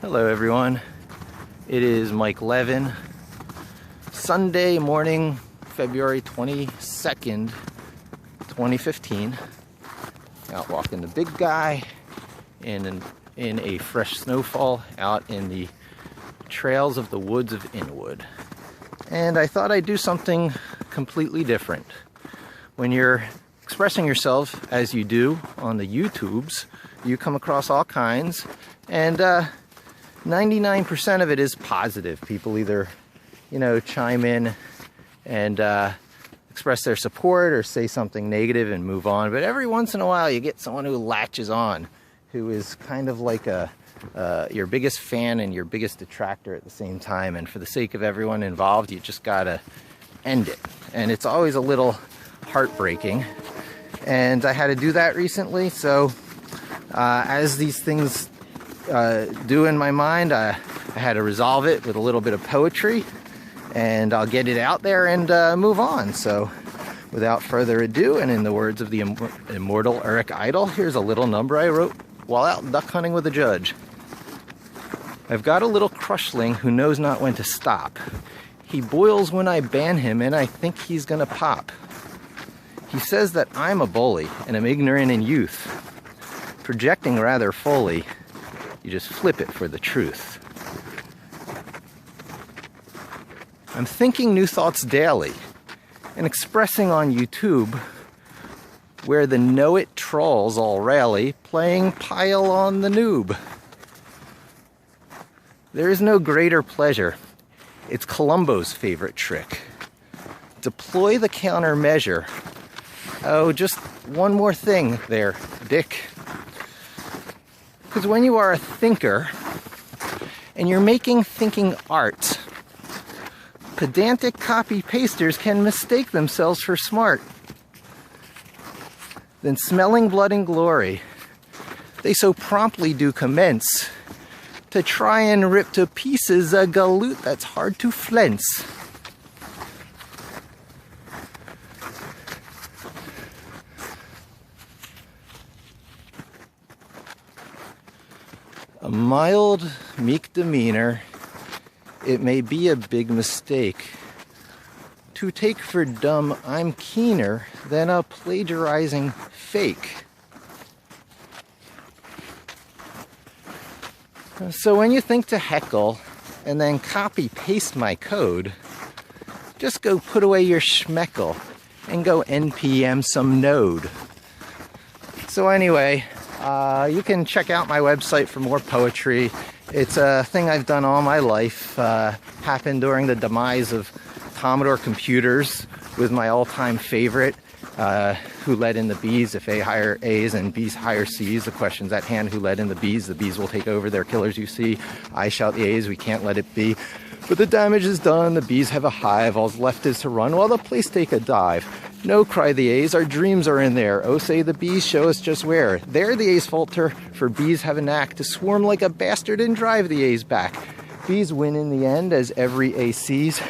Hello everyone, it is Mike Levin. Sunday morning, February 22nd, 2015. Out walking the big guy in a fresh snowfall out in the trails of the woods of Inwood. And I thought I'd do something completely different. When you're expressing yourself as you do on the YouTubes, you come across all kinds, and 99% of it is positive. People either, chime in and express their support or say something negative and move on. But every once in a while you get someone who latches on, who is kind of like your biggest fan and your biggest detractor at the same time. And for the sake of everyone involved, you just gotta end it. And it's always a little heartbreaking. And I had to do that recently, so as these things do in my mind, I had to resolve it with a little bit of poetry, and I'll get it out there and move on. So without further ado, and in the words of the immortal Eric Idle, here's a little number I wrote while out duck hunting with a judge. I've got a little crushling who knows not when to stop. He boils when I ban him, and I think he's gonna pop. He says that I'm a bully and am ignorant in youth, projecting rather fully. You just flip it for the truth. I'm thinking new thoughts daily and expressing on YouTube, where the know-it trolls all rally, playing pile on the noob. There is no greater pleasure. It's Columbo's favorite trick. Deploy the countermeasure. Oh, just one more thing there, Dick. Because when you are a thinker and you're making thinking art, pedantic copy-pasters can mistake themselves for smart. Then smelling blood and glory, they so promptly do commence to try and rip to pieces a galoot that's hard to flence. A mild, meek demeanor, it may be a big mistake to take for dumb I'm keener than a plagiarizing fake. So when you think to heckle and then copy-paste my code, just go put away your schmeckle and go NPM some node. So anyway, you can check out my website for more poetry. It's a thing I've done all my life. Happened during the demise of Commodore computers with my all-time favorite, who let in the bees. If A hire A's and B's hire C's, the question's at hand, who let in the bees? The bees will take over, they're killers you see. I shout the A's, we can't let it be. But the damage is done, the bees have a hive, all's left is to run while the place take a dive. No, cry the A's, our dreams are in there. Oh, say the bees, show us just where. There the A's falter, for bees have a knack to swarm like a bastard and drive the A's back. Bees win in the end, as every A sees.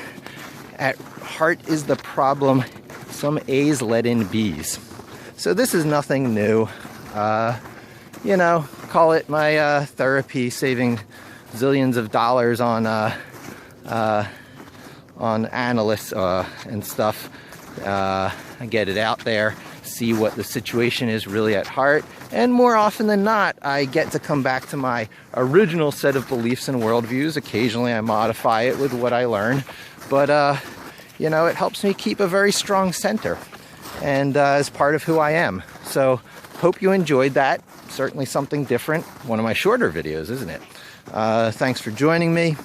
At heart is the problem, some A's let in bees. So this is nothing new. Call it my therapy, saving zillions of dollars on analysts and stuff. I get it out there, see what the situation is really at heart, and more often than not, I get to come back to my original set of beliefs and worldviews. Occasionally I modify it with what I learn, but it helps me keep a very strong center, and as part of who I am. So hope you enjoyed that. Certainly something different. One of my shorter videos, isn't it? Thanks for joining me.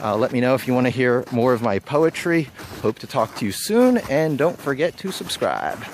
Let me know if you want to hear more of my poetry. Hope to talk to you soon, and don't forget to subscribe.